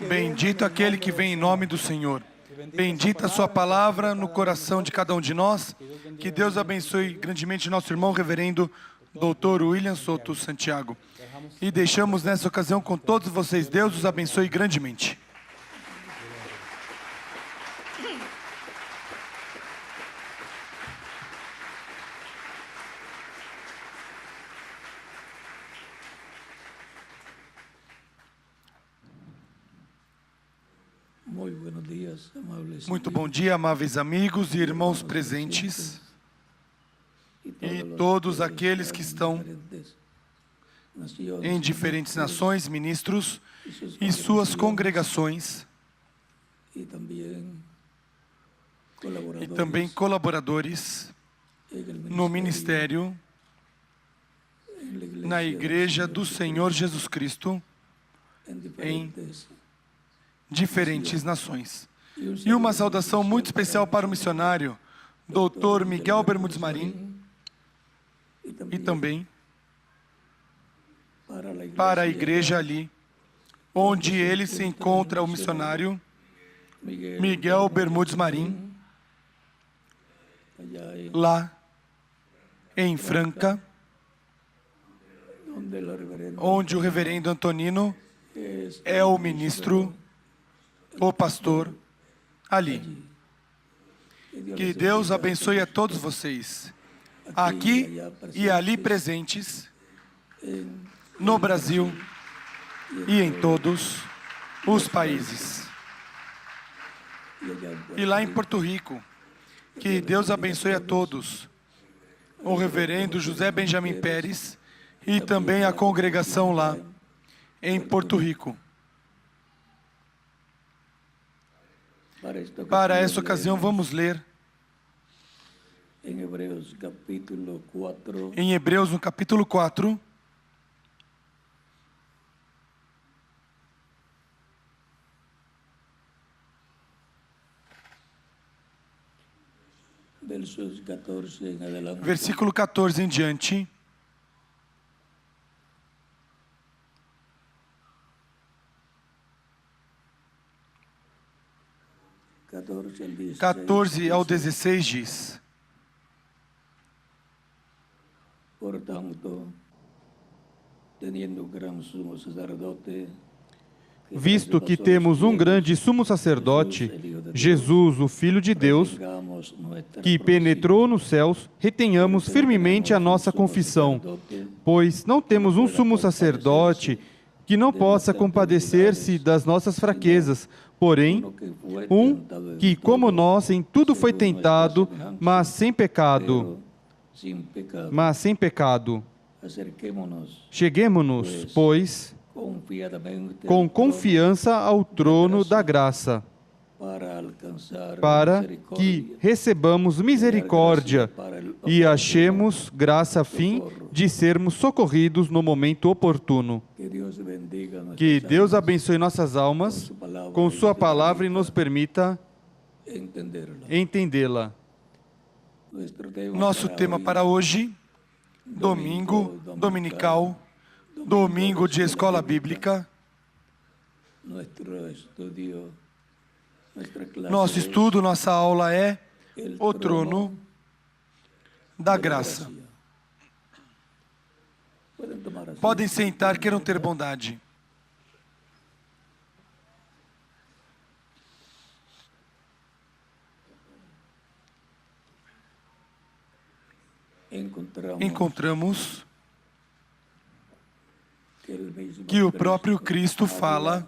Bendito aquele que vem em nome do Senhor. Bendita a sua palavra no coração de cada um de nós. Que Deus abençoe grandemente nosso irmão reverendo Dr. William Soto Santiago. E deixamos nessa ocasião com todos vocês. Deus os abençoe grandemente. Muito bom dia, amáveis amigos e irmãos presentes e todos aqueles que estão em diferentes nações, ministros e suas congregações e também colaboradores no ministério, na Igreja do Senhor Jesus Cristo, em diferentes nações. E uma saudação muito especial para o missionário, Dr. Miguel Bermudes Marim, e também para a igreja ali, onde ele se encontra, o missionário Miguel Bermudes Marim, lá em Franca, onde o reverendo Antonino é o ministro, o pastor, ali. Que Deus abençoe a todos vocês, aqui e ali presentes, no Brasil e em todos os países. E lá em Porto Rico, que Deus abençoe a todos, o reverendo José Benjamin Pérez e também a congregação lá em Porto Rico. Para essa ocasião, vamos ler em Hebreus, no capítulo 4, versículo 14 em diante. Versículo 14 ao 16 diz: Portanto, teniendo gran sumo sacerdote, Visto que temos um grande sumo sacerdote, Jesus, o Filho de Deus, que penetrou nos céus, retenhamos firmemente a nossa confissão, pois não temos um sumo sacerdote que não possa compadecer-se das nossas fraquezas, porém, um que, como nós, em tudo foi tentado, mas sem pecado. Cheguemo-nos, pois, com confiança ao trono da graça, para que recebamos misericórdia e achemos graça a fim de sermos socorridos no momento oportuno. Que Deus abençoe nossas almas com sua palavra e nos permita entendê-la. Nosso tema para hoje, domingo dominical, domingo de escola bíblica. Nosso estudo, nossa aula é o trono da graça. Podem sentar, queiram ter bondade. Encontramos que o próprio Cristo fala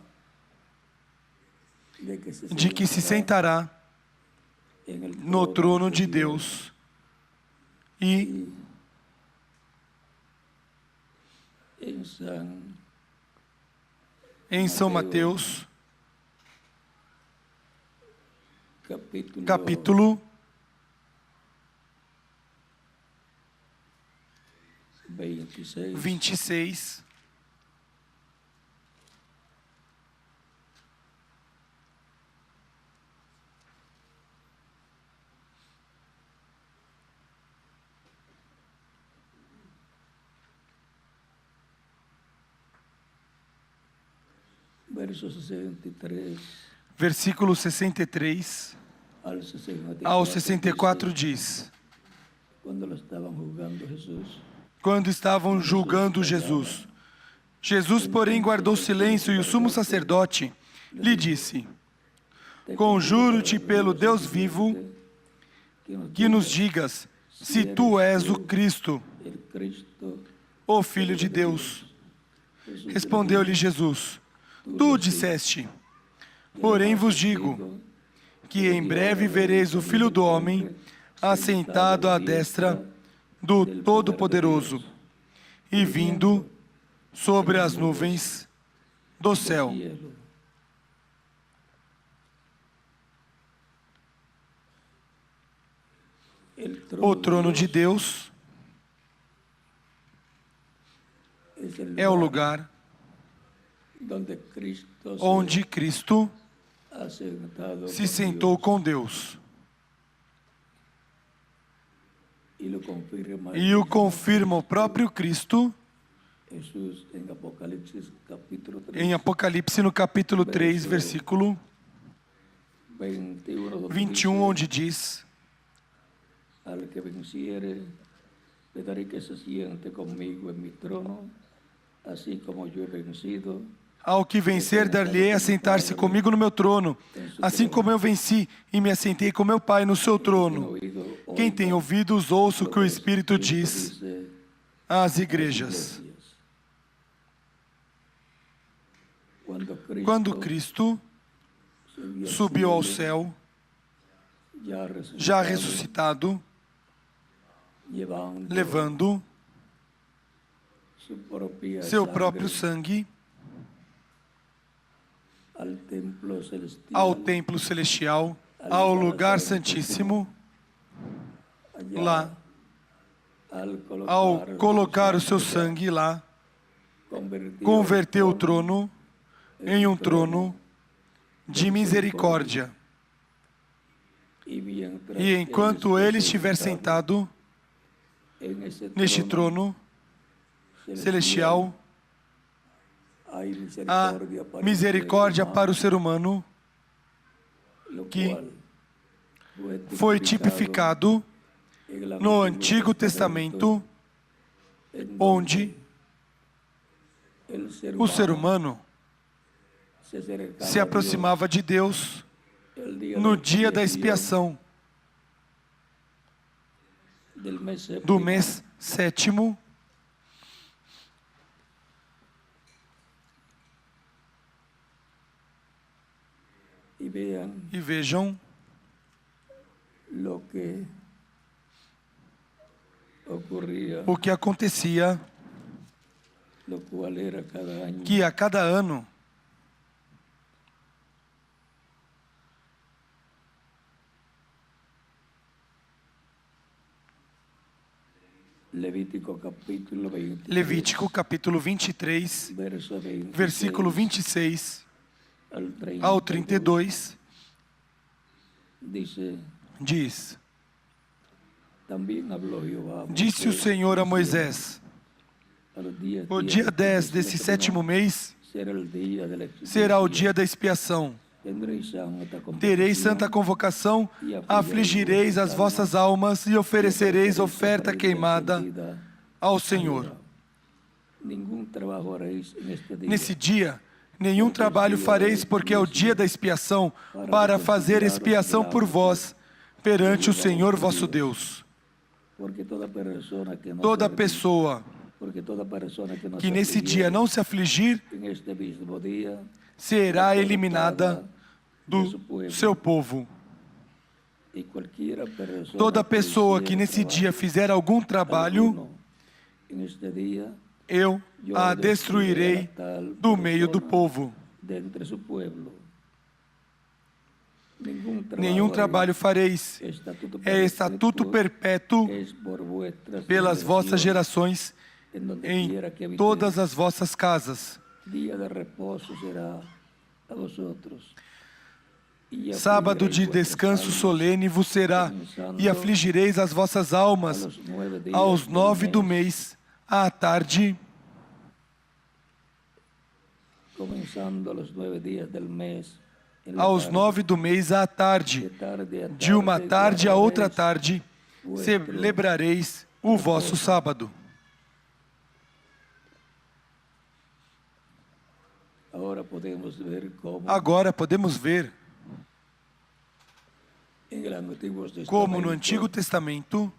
de que se sentará no trono de Deus e em São Mateus, capítulo 26, verso 63 versículo 63 ao ao 64 diz: quando estavam julgando Jesus, Quando estavam julgando Jesus, Jesus, porém, guardou silêncio, e o sumo sacerdote lhe disse: Conjuro-te pelo Deus vivo que nos digas se tu és o Cristo, el Cristo. o Filho de Deus. Respondeu-lhe Jesus: Tu disseste. Porém vos digo que em breve vereis o Filho do Homem assentado à destra do Todo-Poderoso e vindo sobre as nuvens do céu. O trono de Deus é o lugar onde Cristo se sentou com Deus. E o confirma o próprio Cristo em Apocalipse, no capítulo 3, versículo 21, onde diz: Al que venciere, le daré que se siente conmigo en mi trono, así como yo he vencido. Ao que vencer, dar-lhe-ei a sentar-se comigo no meu trono, assim como eu venci e me assentei com meu Pai no seu trono. Quem tem ouvidos, ouça o que o Espírito diz às igrejas. Quando Cristo subiu ao céu, já ressuscitado, levando seu próprio sangue ao templo celestial, ao lugar santíssimo, lá, ao colocar o seu sangue lá, converteu o trono em um trono de misericórdia. E enquanto ele estiver sentado neste trono celestial, há misericórdia para o ser humano, que foi tipificado no Antigo Testamento, onde o ser humano se aproximava de Deus no dia da expiação do mês sétimo, e vejam o que acontecia, que a cada ano Levítico capítulo 23, versículo 26 ao 32, diz: Disse o Senhor a Moisés: O dia 10 desse sétimo mês será o dia da expiação. Tereis santa convocação, afligireis as vossas almas e oferecereis oferta queimada ao Senhor. Nesse dia, nenhum trabalho fareis, porque é o dia da expiação, para fazer expiação por vós, perante o Senhor vosso Deus. Toda pessoa que nesse dia não se afligir, será eliminada do seu povo. Toda pessoa que nesse dia fizer algum trabalho, eu a destruirei do meio do povo. Nenhum trabalho fareis, é estatuto perpétuo pelas vossas gerações em todas as vossas casas. Sábado de descanso solene vos será, e afligireis as vossas almas aos 9 do mês, à tarde, comenzando a los 9 días del mes, en la aos tarde, 9 do mês à de tarde, tarde a de uma tarde a outra guardaréis tarde, vuestro celebrareis o vosso sábado. Ahora podemos ver cómo Agora podemos ver en el Antiguo como no Testamento Antigo Testamento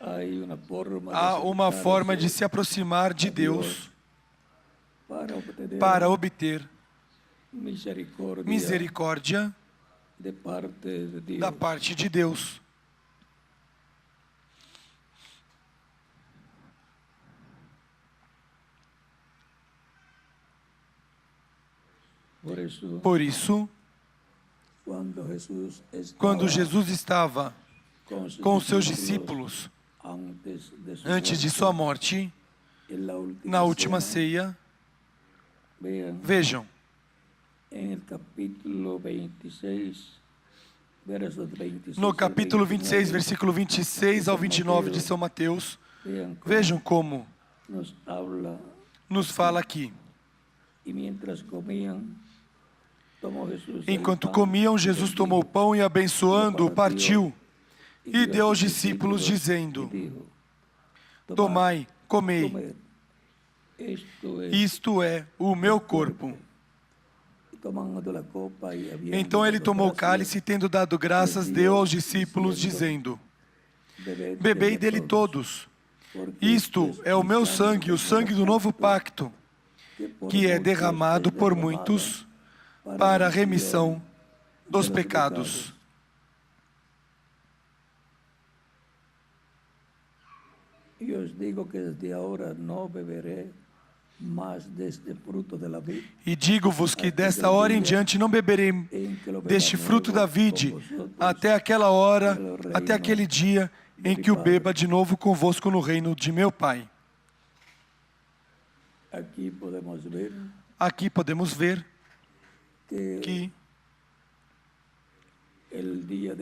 hay una forma de há uma forma de acercarse se aproximar de a Deus para obtener para obter misericordia misericórdia de parte de Dios. da parte de Deus. Por isso, Por isso, quando quando Jesus estava com os seus discípulos discípulos antes de sua morte, na última ceia, vejam, no capítulo 26, versículo 26 ao 29 de São Mateus, vejam como nos fala aqui. Enquanto comiam, Jesus tomou o pão e, abençoando-o, partiu e deu aos discípulos, dizendo: Tomai, comei, isto é o meu corpo. Então ele tomou o cálice e, tendo dado graças, deu aos discípulos, dizendo: Bebei dele todos. Isto é o meu sangue, o sangue do novo pacto, que é derramado por muitos para a remissão dos pecados. E os digo que desde agora não beberei mais deste fruto da vida. E digo-vos que desta hora em diante não beberei deste fruto da vide, até aquela hora, até aquele dia em que o beba de novo convosco no reino de meu Pai. Aqui podemos ver que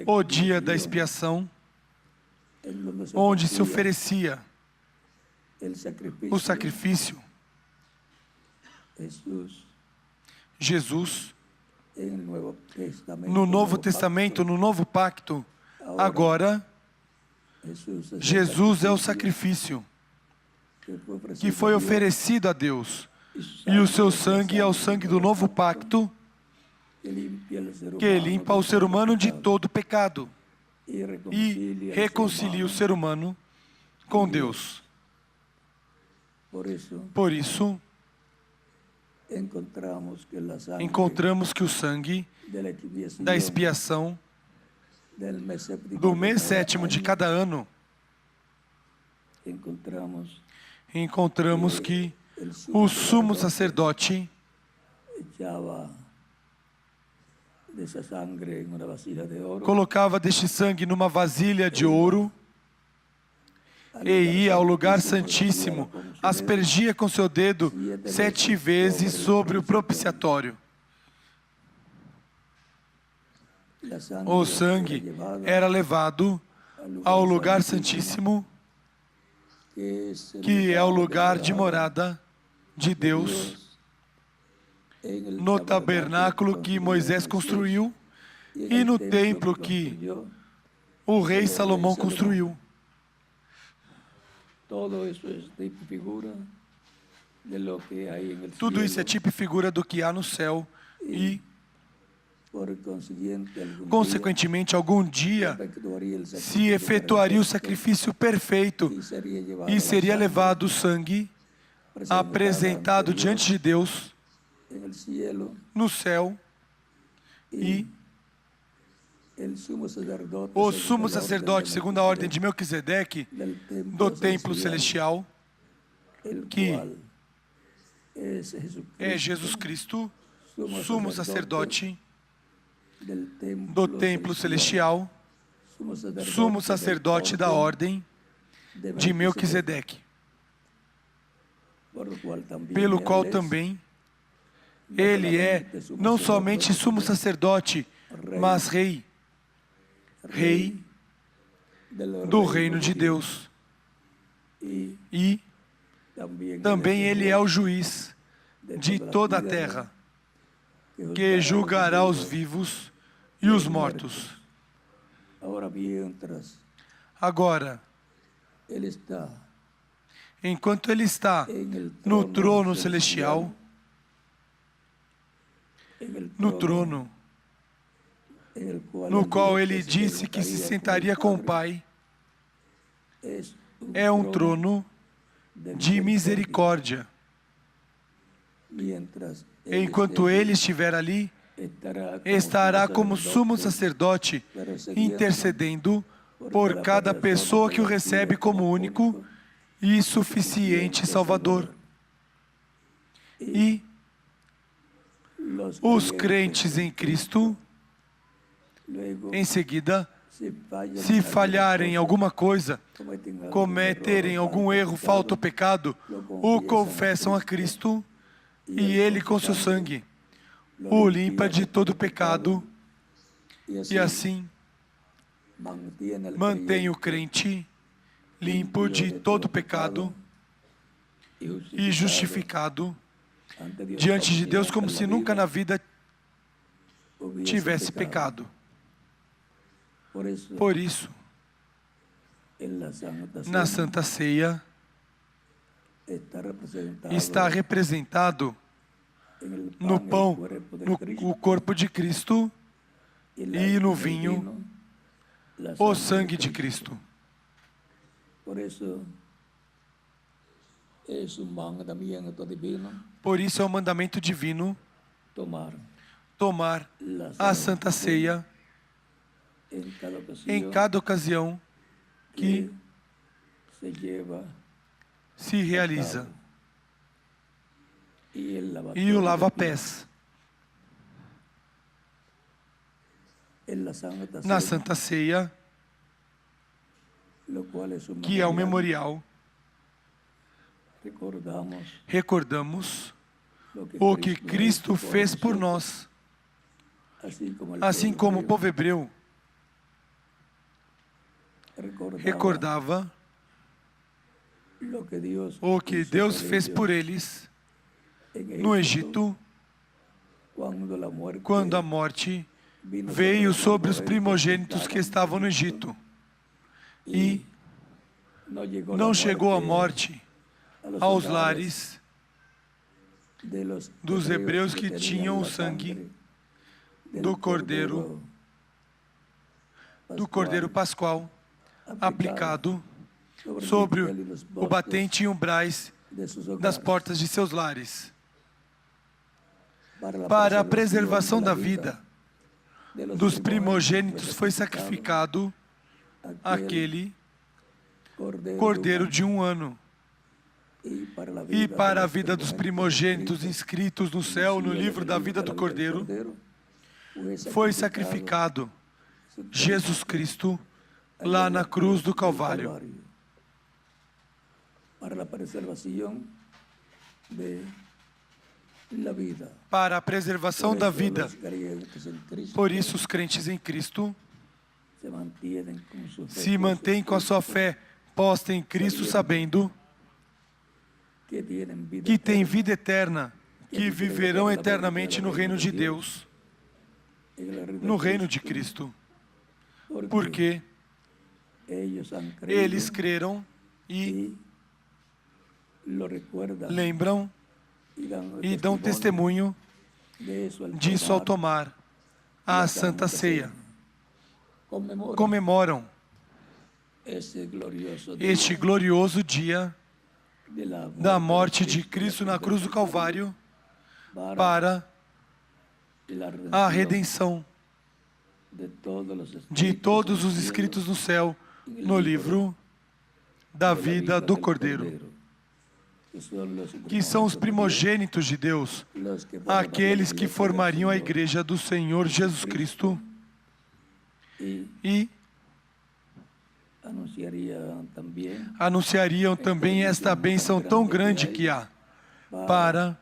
o dia da expiação, onde se oferecia o sacrifício, Jesus, no Novo Testamento, no Novo Pacto, agora, Jesus é o sacrifício que foi oferecido a Deus, e o seu sangue é o sangue do Novo Pacto, que limpa o ser humano de todo pecado e reconcilia o ser humano com Deus. Por isso, encontramos que o sangue da expiação do mês sétimo de cada ano, encontramos que o sumo sacerdote colocava deste sangue numa vasilha de ouro e ia ao lugar santíssimo, aspergia com seu dedo 7 vezes sobre o propiciatório. O sangue era levado ao lugar santíssimo, que é o lugar de morada de Deus, no tabernáculo que Moisés construiu e no templo que o rei Salomão construiu. Tudo isso é tipo e figura do que há no céu e, consequentemente, algum dia se efetuaria o sacrifício perfeito e seria levado o sangue apresentado diante de Deus no céu, e o sumo sacerdote, segundo a ordem de Melquisedeque, do templo celestial, que é Jesus Cristo, sumo sacerdote do templo celestial, sumo sacerdote da ordem de Melquisedeque, pelo qual também ele é não somente sumo sacerdote, mas rei do reino de Deus. E Também Ele é o juiz de toda a terra, que julgará os vivos e os mortos. Agora, enquanto Ele está no trono celestial, no trono no qual Ele disse que se sentaria com o Pai, é um trono de misericórdia. Enquanto Ele estiver ali, estará como sumo sacerdote, intercedendo por cada pessoa que o recebe como único e suficiente Salvador. E os crentes em Cristo, em seguida, se falharem em alguma coisa, cometerem algum erro, falta ou pecado, o confessam a Cristo e Ele, com seu sangue, o limpa de todo pecado e assim mantém o crente limpo de todo pecado e justificado diante de Deus como se nunca na vida tivesse pecado. Por isso, na Santa Ceia, está representado no pão, no corpo de Cristo e no vinho, o sangue de Cristo. Por isso é um mandamento divino tomar a Santa Ceia em cada ocasião que se realiza. E o lava-pés. Na Santa Ceia, que é o memorial, recordamos o que Cristo fez por nós, assim como o povo hebreu recordava o que Deus fez por eles no Egito, quando a morte veio sobre os primogênitos que estavam no Egito. E não chegou a morte aos lares dos hebreus que tinham o sangue do Cordeiro Pascual aplicado sobre o batente e umbrais das portas de seus lares. Para a preservação da vida dos primogênitos foi sacrificado aquele cordeiro de 1 ano. E para a vida dos primogênitos inscritos no céu, no livro da vida do Cordeiro, foi sacrificado Jesus Cristo lá na cruz do Calvário. Para a preservação da vida. Por isso, os crentes em Cristo se mantêm com a sua fé posta em Cristo, sabendo que têm vida eterna, que viverão eternamente no reino de Deus, no reino de Cristo, porque eles creram e lembram e dão testemunho disso ao tomar a Santa Ceia. Comemoram este glorioso dia da morte de Cristo na cruz do Calvário para a redenção de todos os escritos no céu, no livro da vida do Cordeiro, que são os primogênitos de Deus, aqueles que formariam a igreja do Senhor Jesus Cristo e anunciariam também esta bênção tão grande que há para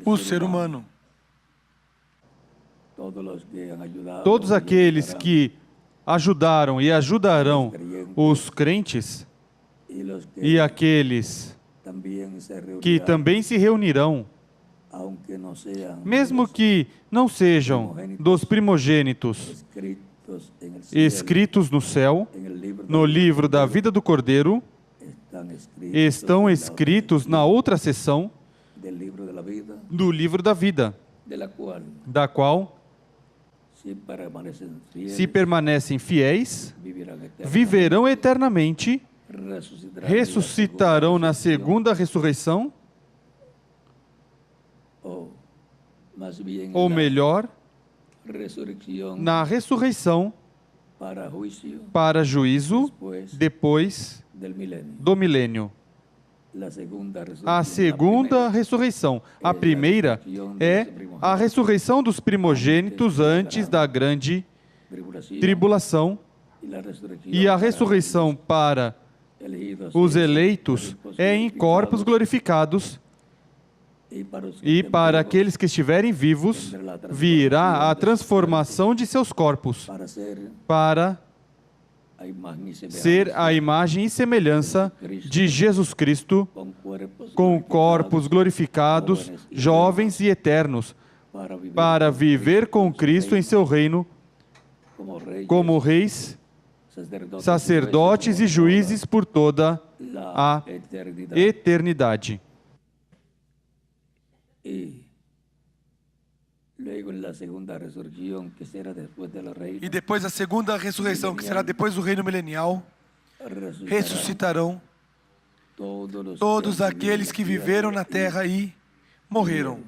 o ser humano. Todos aqueles que ajudaram e ajudarão os crentes e aqueles que também se reunirão, mesmo que não sejam dos primogênitos escritos no céu, no livro da vida do Cordeiro, estão escritos na outra seção do livro da vida, da qual, se permanecem fiéis, viverão eternamente, ressuscitarão na segunda ressurreição, ou melhor, na ressurreição para juízo depois do milênio. A segunda ressurreição. A primeira é a ressurreição dos primogênitos antes da grande tribulação, e a ressurreição para os eleitos é em corpos glorificados, e para aqueles que estiverem vivos virá a transformação de seus corpos para ser a imagem e semelhança de Jesus Cristo, com corpos glorificados, jovens e eternos, para viver com Cristo em seu reino, como reis, sacerdotes e juízes por toda a eternidade. E depois a segunda ressurreição, que será depois do reino milenial, ressuscitarão todos aqueles que viveram na terra e morreram,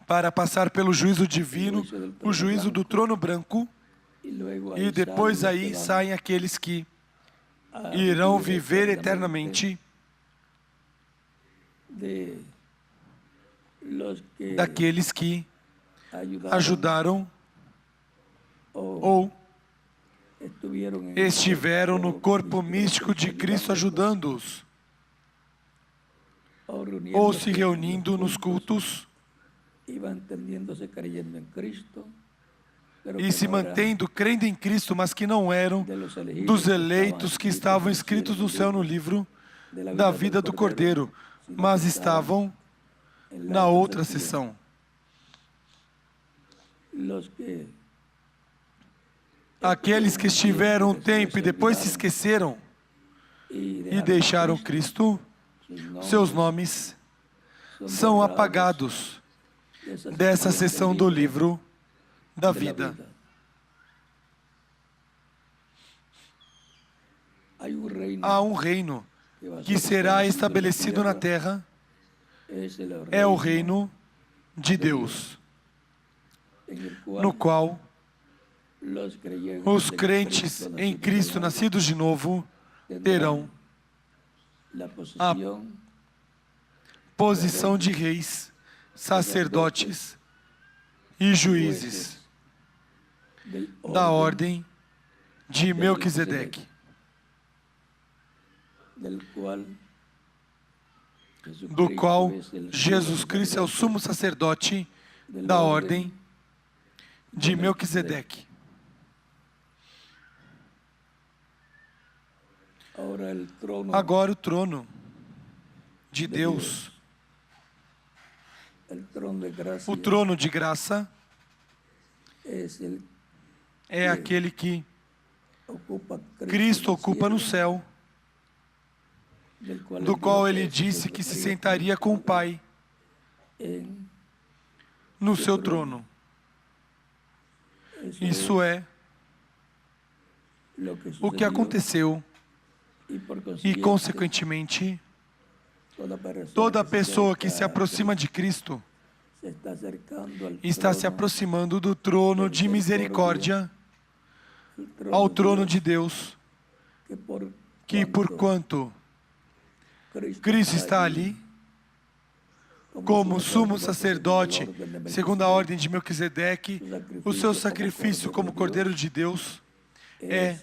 para passar pelo juízo divino, o juízo do trono branco, e depois aí saem aqueles que irão viver eternamente, daqueles que ajudaram ou estiveram no corpo místico de Cristo ajudando-os, ou se reunindo nos cultos e se mantendo crendo em Cristo, mas que não eram dos eleitos que estavam escritos no céu no livro da vida do Cordeiro, mas estavam na outra seção. Aqueles que estiveram um tempo e depois se esqueceram e deixaram Cristo, seus nomes são apagados dessa seção do livro da vida. Há um reino que será estabelecido na terra, é o reino de Deus, no qual os crentes em Cristo, nascidos de novo, terão a posição de reis, sacerdotes e juízes da ordem de Melquisedeque, do qual Jesus Cristo é o sumo sacerdote da ordem de Melquisedeque. Agora o trono de Deus, o trono de graça, é aquele que Cristo ocupa no céu, do qual ele disse que se sentaria com o Pai no seu trono. Isso é o que aconteceu e, consequentemente, toda pessoa que se aproxima de Cristo está se aproximando do trono de misericórdia, ao trono de Deus, que porquanto Cristo está ali, como sumo sacerdote, segundo a ordem de Melquisedeque, o seu sacrifício como Cordeiro de Deus é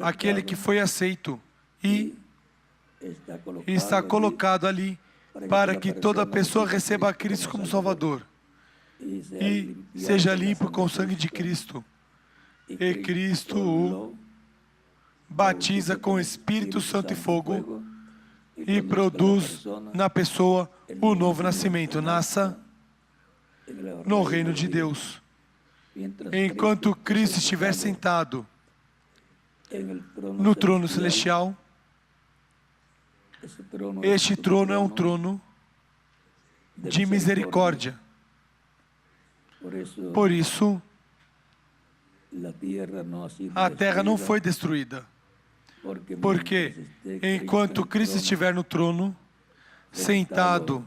aquele que foi aceito e está colocado ali para que toda pessoa receba a Cristo como Salvador e seja limpo com o sangue de Cristo e Cristo o batiza com Espírito Santo e fogo e produz na pessoa o novo nascimento. Nasça no reino de Deus. Enquanto Cristo estiver sentado no trono celestial, este trono é um trono de misericórdia. Por isso, a terra não foi destruída. Porque enquanto Cristo estiver no trono, sentado,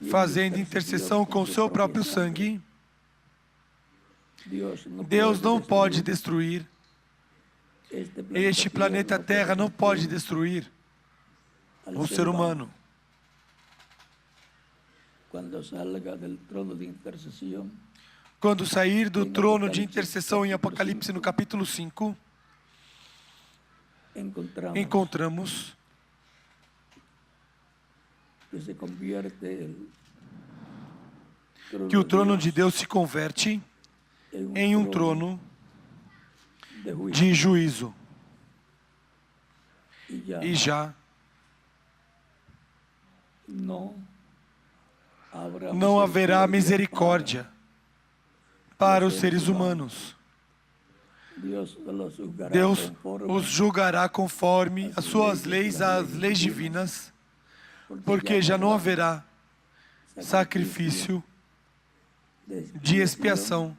fazendo intercessão com o seu próprio sangue, Deus não pode destruir. Este planeta Terra não pode destruir o ser humano. Quando sair do trono de intercessão em Apocalipse, no capítulo 5, encontramos que o trono de Deus se converte em um trono de juízo. E já não haverá misericórdia para os seres humanos. Deus os julgará conforme as suas leis, as leis divinas, porque já não haverá sacrifício de expiação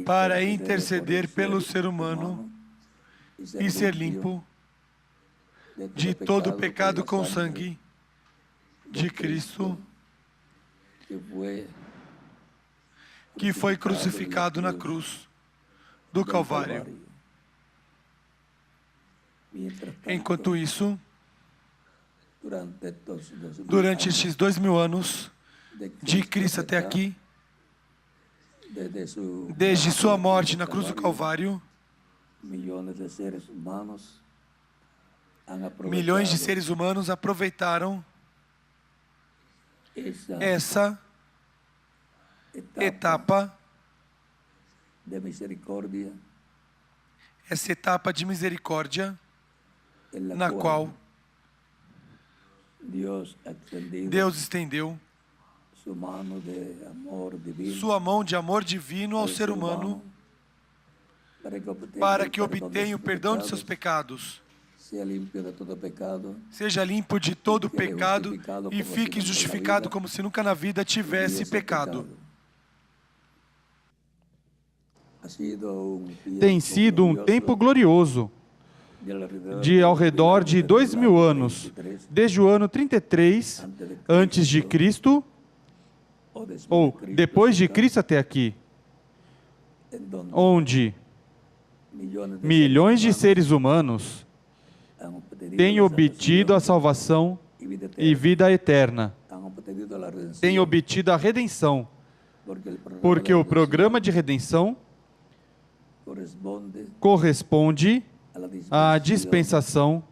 para interceder pelo ser humano e ser limpo de todo pecado com o sangue de Cristo, que foi crucificado na cruz do Calvário. Enquanto isso, durante estes 2000 anos, de Cristo até aqui, desde sua morte na cruz do Calvário, milhões de seres humanos aproveitaram essa etapa de misericórdia, na qual Deus estendeu sua mão de amor divino ao ser humano para que obtenha o perdão de seus pecados, seja limpo de todo pecado e fique justificado como se nunca na vida tivesse pecado. Tem sido um tempo glorioso, de ao redor de 2000 anos, desde o ano 33 antes de Cristo, ou depois de Cristo até aqui, onde milhões de seres humanos têm obtido a salvação e vida eterna, têm obtido a redenção, porque o programa de redenção corresponde à dispensação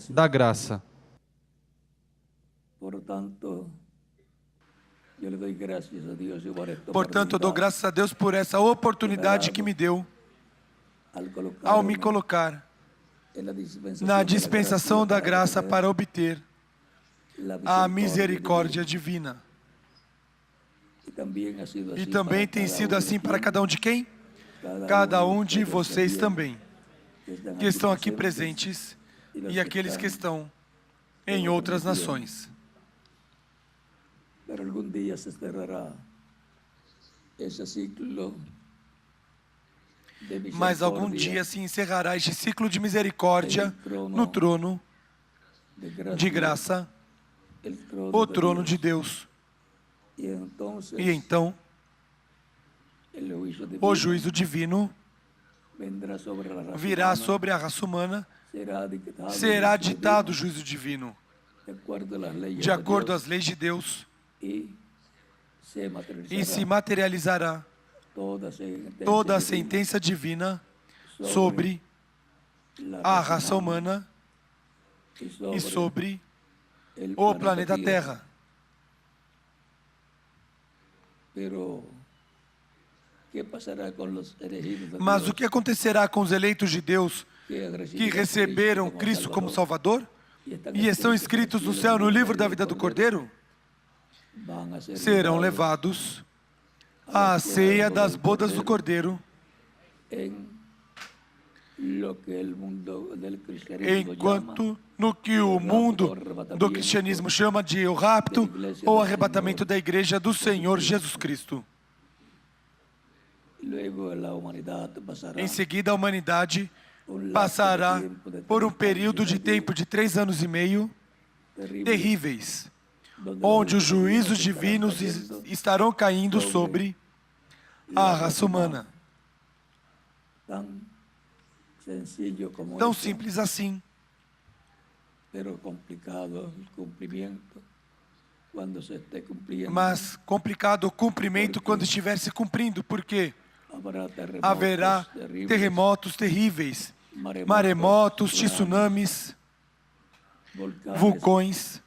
da graça. Portanto, eu dou graças a Deus por essa oportunidade que me deu ao me colocar na dispensação da graça para obter a misericórdia divina. E também tem sido assim para cada um de quem? Cada um de vocês também, que estão aqui presentes e aqueles que estão em outras nações. Mas algum dia se encerrará este ciclo de misericórdia no trono de graça, o trono de Deus. E então, o juízo divino virá sobre a raça humana, será ditado o juízo divino, de acordo às leis de Deus, e se materializará toda a sentença divina sobre a raça humana e sobre o planeta Terra. ¿Qué pasará con los elegidos de Mas Dios o que acontecerá com os eleitos de Deus que receberam Cristo como Salvador e estão escritos no céu no livro da vida do Cordeiro? van a ser Serão llevados levados à ceia das bodas do Cordeiro, en lo que el mundo del cristianismo enquanto no que o mundo do cristianismo chama de o rapto ou arrebatamento da igreja do Senhor Jesus Cristo. llama. Luego la humanidad pasará Em seguida, a humanidade un lapso de passará tiempo de por um 3 período de años tempo de 3 anos e meio terrible, terríveis, donde onde os los juízos estarán divinos cayendo estarão caindo sobre a raça humana. tan sencillo como Tão eso, simples assim, pero complicado el cumplimiento cuando se esté cumpliendo. mas complicado o cumprimento quando estiver se cumprindo, porque Habrá haverá terremotos terríveis, maremotos, tsunamis, vulcões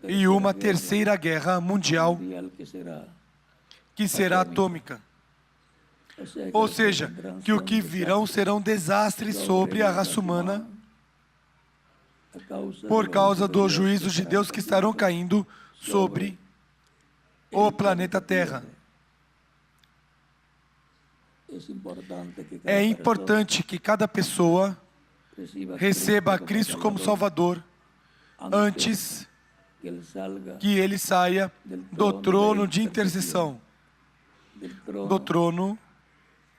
e uma terceira guerra mundial mundial que será. que será atômica. Ou seja, que o que virão serão desastres sobre a raça humana por causa dos juízos de Deus que estarão caindo sobre o planeta Terra. É importante que cada pessoa receba a Cristo como Salvador antes que ele saia do trono de intercessão, do trono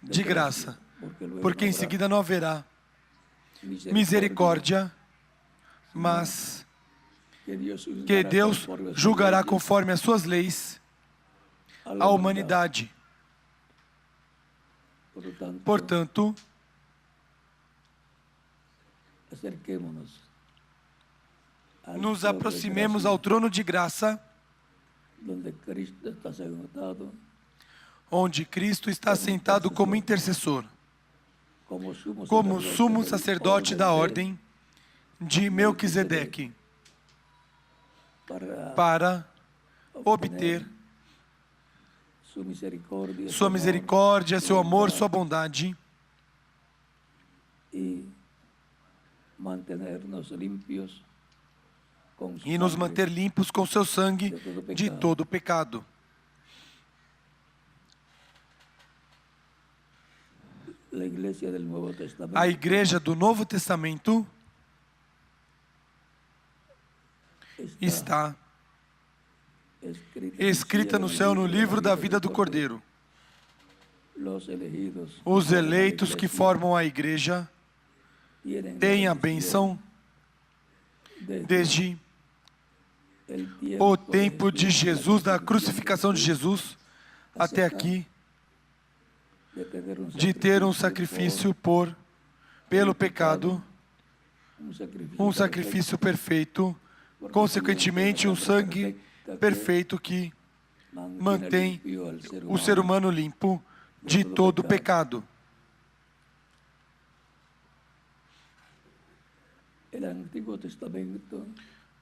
de graça, porque em seguida não haverá misericórdia, mas que Deus julgará conforme as suas leis a humanidade. Portanto, nos aproximemos ao trono de graça, donde Cristo está sentado onde Cristo está sentado como intercessor, como sumo sacerdote da ordem de Melquisedeque, para obter sua misericórdia, seu amor, sua bondade e mantenernos limpios com e nos manter limpos com seu sangue de todo pecado. A igreja do Novo Testamento está escrita no céu no livro da vida do Cordeiro. Os eleitos que formam a igreja têm a bênção desde o tempo de Jesus, da crucificação de Jesus, até aqui, de ter um sacrifício pelo pecado, um sacrifício perfeito, consequentemente um sangue perfeito que mantém o ser humano limpo de todo pecado.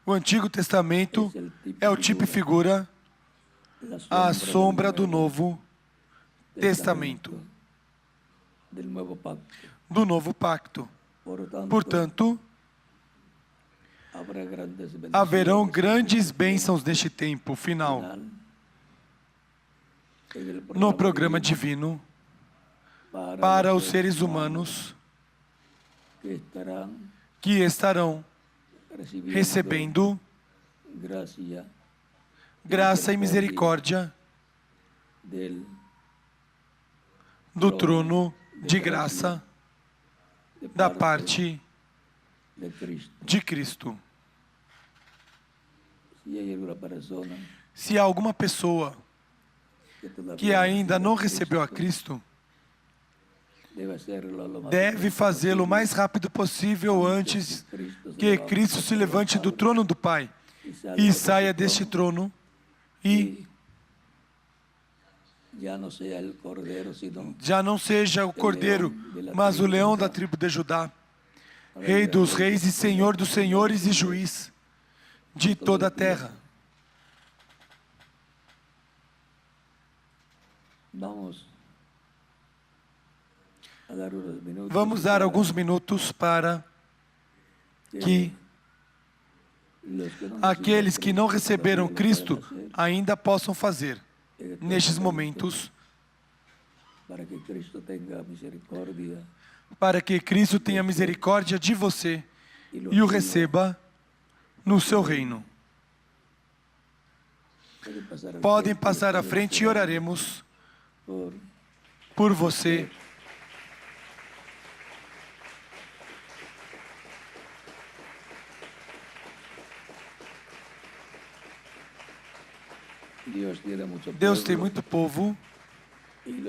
O Antigo Testamento é o tipo e figura, a sombra do Novo Testamento, do Novo Pacto. Portanto, haverão grandes bênçãos neste tempo final, no programa divino, para os seres humanos que estarão recebendo graça e misericórdia do trono de graça da parte de Cristo. Se há alguma pessoa que ainda não recebeu a Cristo, deve fazê-lo o mais rápido possível antes que Cristo se levante do trono do Pai e saia deste trono e já não seja o Cordeiro, mas o leão da tribo de Judá, Rei dos reis e Senhor dos senhores e juiz de toda a terra. Vamos a dar unos minutos. Vamos dar alguns minutos para que los que no aqueles que não receberam necesitan Cristo hacer, ainda possam fazer nestes momentos, para que Cristo tenga misericordia para que Cristo tenha misericórdia de você e o receba no seu reino. Podem passar à frente e oraremos por por você. Deus tem muito povo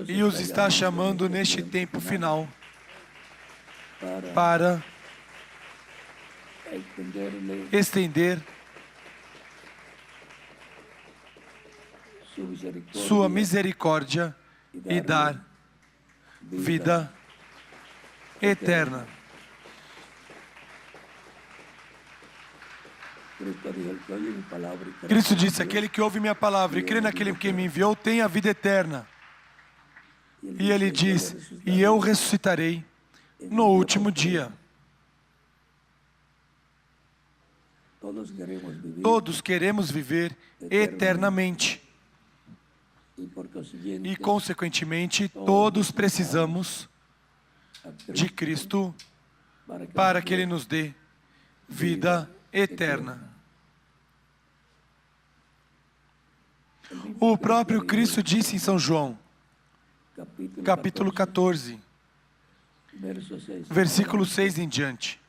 e os está chamando neste tempo final para extenderle estender su sua misericórdia e dar vida eterna. Cristo dijo, el que oye mi palabra y cree Cristo en disse: Dios, aquele que ouve minha palavra e crê naquele que me enviou tem a vida eterna. E ele diz: e eu ressuscitarei no último dia. todos queremos vivir Todos queremos viver eternamente. y por consiguiente E, consequentemente, todos precisamos a de Cristo para para que Ele nos dê vida eterna. O próprio Cristo disse em São João, capítulo 14, verso 6, versículo 6 em diante: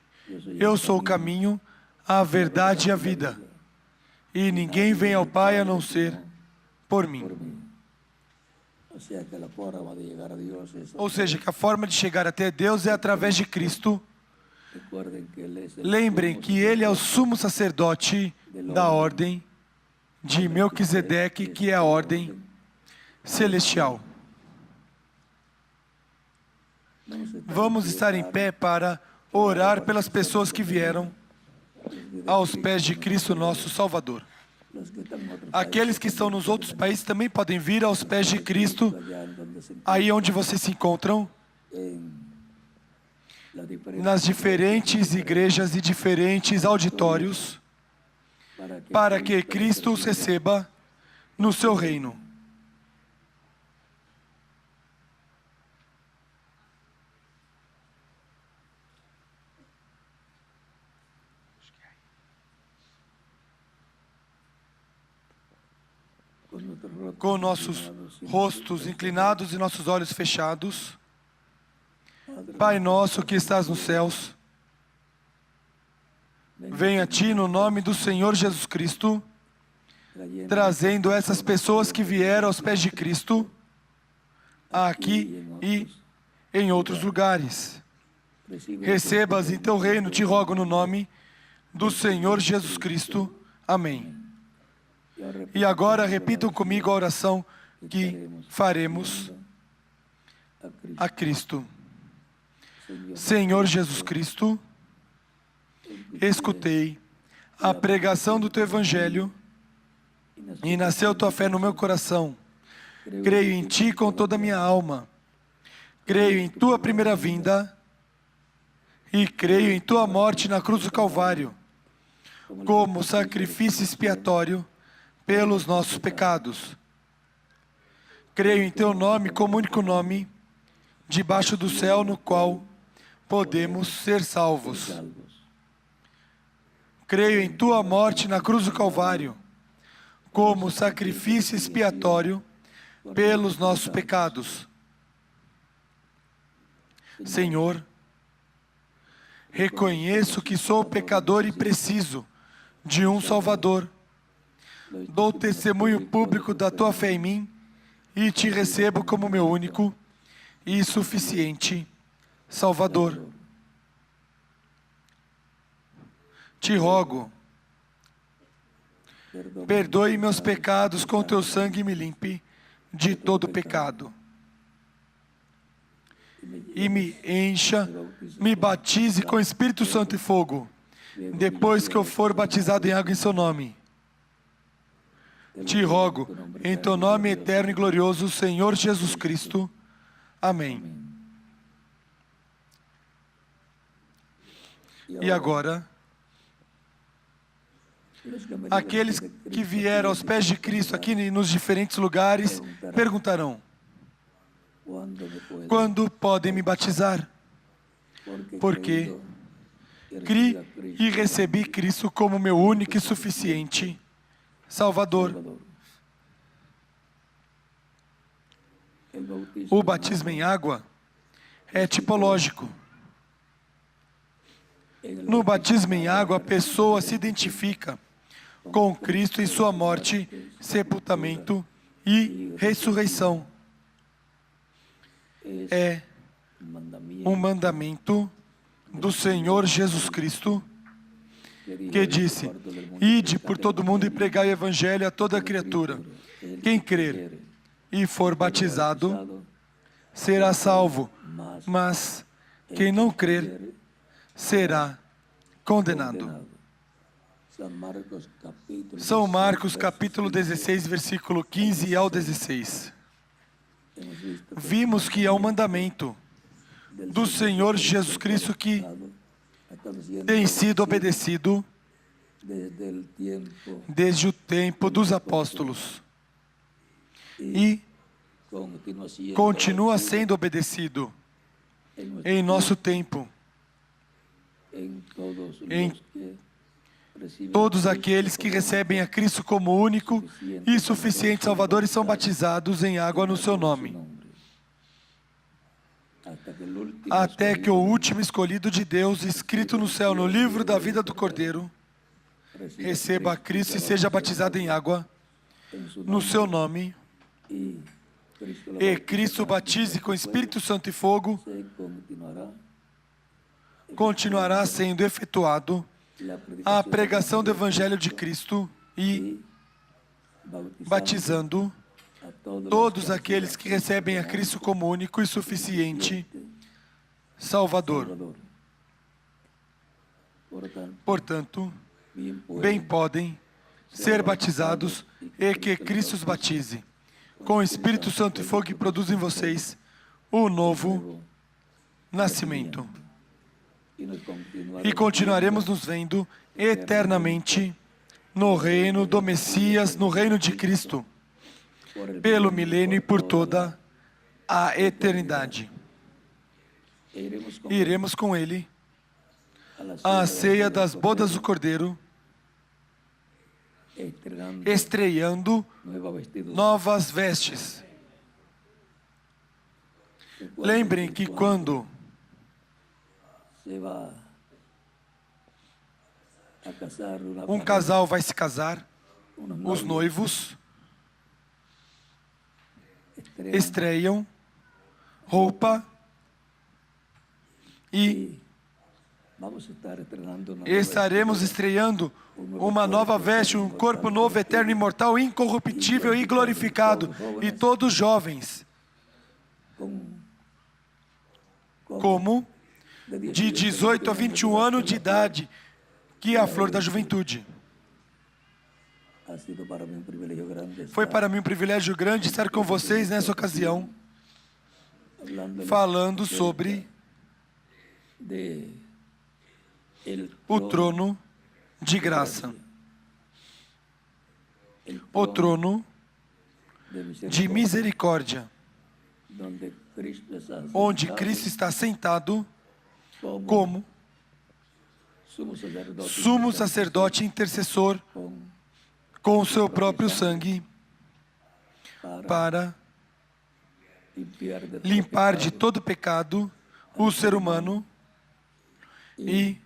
eu sou o caminho, a verdade e a vida, e ninguém vem ao Pai a não ser por mim. o sea que la forma de llegar a Dios es Ou seja, que a forma de chegar até Deus é através de Cristo. recuerden que él es el Lembrem sumo que Ele é o sumo sacerdote da ordem de Melquisedeque, que é a ordem celestial. Vamos estar em pé para orar pelas pessoas que vieram aos pés de Cristo, nosso Salvador. los que están en otros Aqueles que estão nos outros países também podem vir aos pés de Cristo, allá en donde se aí onde vocês se encontram, en las diferentes nas diferentes igrejas e diferentes auditórios, para que Cristo os receba no seu reino. con nuestros rostros Com nossos inclinados y rostos inclinados e nossos olhos fechados, Padre, Pai nosso que estás nos céus, venha a Ti no nome do Senhor Jesus Cristo, trayendo trazendo essas pessoas que vieram aos pés de Cristo, aqui e em outros lugares. recibe Recebas em Teu reino, te rogo no nome do Senhor Jesus Cristo. Amém. y ahora E agora repitam comigo a oração que faremos a Cristo, a Cristo. Señor, Senhor Jesus Cristo, escutei a pregação do Teu Evangelho e nasceu Tua fé no meu coração. Creio em Ti com toda a minha alma. Creio em Tua primeira vinda e creio em Tua morte na cruz do Calvário, como sacrifício expiatório pelos nossos pecados. Creio em Teu nome como único nome, debaixo do céu, no qual podemos ser salvos. salvos. Creio em Tua morte na cruz do Calvário, como sacrifício expiatório pelos nossos pecados. Senhor, reconheço que sou pecador e preciso de um Salvador. Dou testemunho público da Tua fé em mim e Te recebo como meu único e suficiente Salvador. Te rogo, perdoe meus pecados com Teu sangue e me limpe de todo pecado. E me encha, me batize com Espírito Santo e fogo, depois que eu for batizado em água em Seu nome. te rogo, em teu nome eterno e glorioso, Senhor Jesus Cristo. Amém. E agora, aqueles que vieram aos pés de Cristo aqui nos diferentes lugares perguntarão: quando podem me batizar? Porque criei e recebi Cristo como meu único e suficiente Salvador. O batismo em água é tipológico. No batismo em água, a pessoa se identifica com Cristo em sua morte, sepultamento e ressurreição. É um mandamento do Senhor Jesus Cristo, que disse: ide por todo mundo e pregai o evangelho a toda criatura. Quem crer e for batizado será salvo, mas quem não crer será condenado. São Marcos capítulo 16, versículo 15 ao 16. Vimos que é um mandamento do Senhor Jesus Cristo que tem sido obedecido desde o tempo dos apóstolos e continua sendo obedecido em nosso tempo. Em todos aqueles que recebem a Cristo como único e suficiente Salvador e são batizados em água no seu nome. Até que o último escolhido de Deus, escrito no céu no livro da vida do Cordeiro, receba a Cristo e seja batizado em água no seu nome, e Cristo batize com Espírito Santo e fogo, continuará sendo efetuado a pregação do Evangelho de Cristo e batizando todos aqueles que recebem a Cristo como único e suficiente Salvador. Portanto, bem podem ser batizados e que Cristo os batize com o Espírito Santo e fogo que produz em vocês o novo nascimento. E continuaremos nos vendo eternamente no reino do Messias, no reino de Cristo, pelo milênio e por toda a eternidade. Iremos com Ele à ceia das bodas do Cordeiro, estreando novas vestes. Lembrem que quando um casal vai se casar, os noivos estreiam roupa e estaremos estreando uma nova veste, um corpo novo, eterno, imortal, incorruptível e glorificado. E todos jovens, como de 18 a 21 anos de idade, que é a flor da juventude. Foi para mim um privilégio grande estar com vocês nessa ocasião, falando sobre o trono de graça, o trono de misericórdia, onde Cristo está sentado como sumo sacerdote intercessor com o seu próprio sangue para limpar de todo pecado o ser humano e,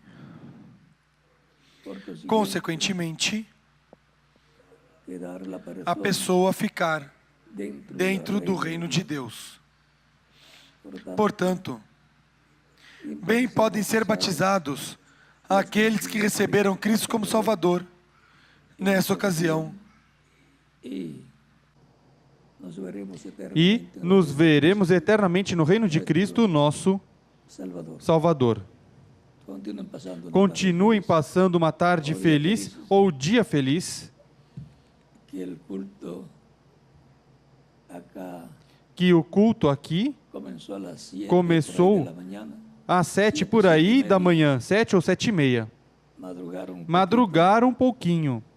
consequentemente, a pessoa ficar dentro do reino de Deus. Portanto, bem podem ser batizados aqueles que receberam Cristo como Salvador nessa ocasião. E nos veremos eternamente no reino de Cristo, nosso Salvador. Continuem passando uma tarde feliz ou dia feliz. que el culto acá que o culto aqui comenzó a las 7 Começou de la mañana. às 7 por aí da manhã, 7 ou 7:30. Madrugaron un Madrugaram um pouquinho, poquito,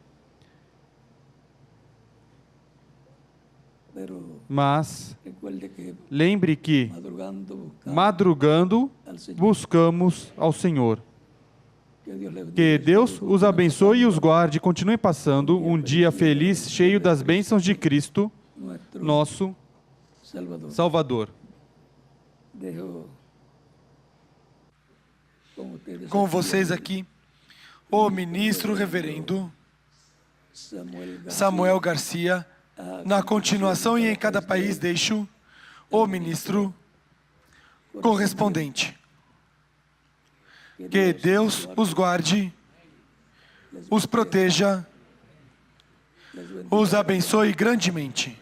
pero mas recuerde que lembre que, madrugando, al Señor. buscamos ao Senhor. Que Dios le Que bendiga. Deus os abençoe e os guarde. Continue passando um dia feliz, cheio das bênçãos de Cristo, Nuestro nosso Salvador. Salvador. Dejo con ustedes Com aquí vocês al aqui, o ministro reverendo Samuel García. Samuel Garcia. Na continuação e em cada país deixo o ministro correspondente. Que Deus os guarde, os proteja, os abençoe grandemente.